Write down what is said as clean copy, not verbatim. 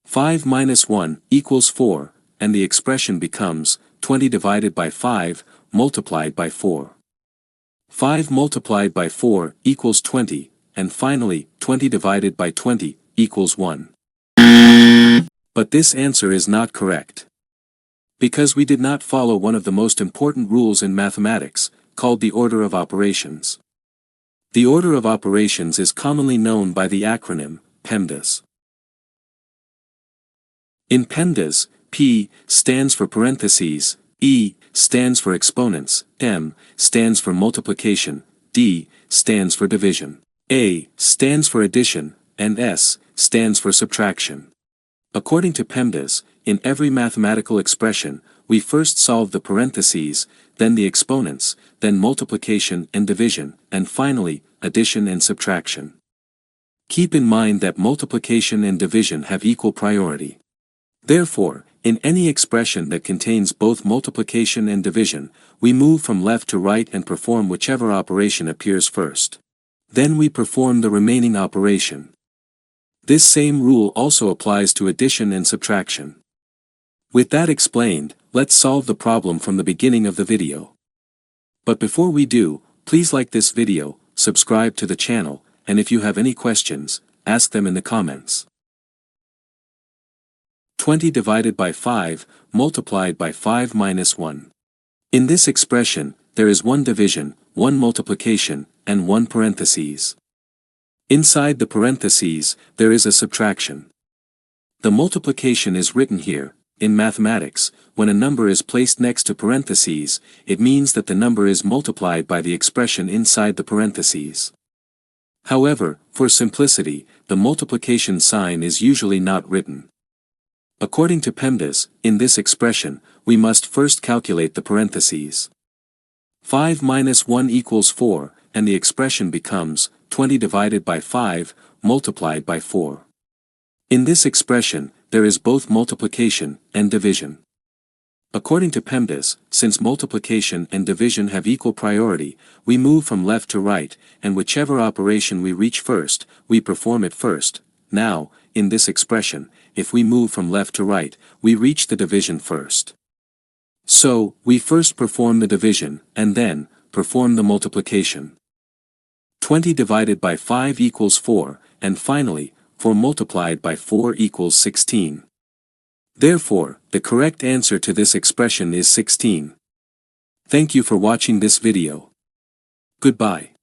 5 minus 1 equals 4, and the expression becomes 20 divided by 5 multiplied by 4. 5 multiplied by 4 equals 20, and finally 20 divided by 20 equals 1. But this answer is not correct. Because we did not follow one of the most important rules in mathematics, called the order of operations. The order of operations is commonly known by the acronym PEMDAS. In PEMDAS, P stands for parentheses, E stands for exponents, M stands for multiplication, D stands for division, A stands for addition, and S stands for subtraction. According to PEMDAS, in every mathematical expression, we first solve the parentheses, then the exponents, then multiplication and division, and finally, addition and subtraction. Keep in mind that multiplication and division have equal priority. Therefore, in any expression that contains both multiplication and division, we move from left to right and perform whichever operation appears first. Then we perform the remaining operation. This same rule also applies to addition and subtraction. With that explained, let's solve the problem from the beginning of the video. But before we do, please like this video, subscribe to the channel, and if you have any questions, ask them in the comments. 20 divided by 5, multiplied by 5 minus 1. In this expression, there is one division, one multiplication, and one parentheses. Inside the parentheses, there is a subtraction. The multiplication is written here. In mathematics, when a number is placed next to parentheses, it means that the number is multiplied by the expression inside the parentheses. However, for simplicity, the multiplication sign is usually not written. According to PEMDAS, in this expression, we must first calculate the parentheses. 5 minus 1 equals 4, and the expression becomes 20 divided by 5, multiplied by 4. In this expression, there is both multiplication and division. According to PEMDAS, since multiplication and division have equal priority, we move from left to right, and whichever operation we reach first, we perform it first. Now, in this expression, if we move from left to right, we reach the division first. So, we first perform the division, and then, perform the multiplication. 20 divided by 5 equals 4, and finally, 4 multiplied by 4 equals 16. Therefore, the correct answer to this expression is 16. Thank you for watching this video. Goodbye.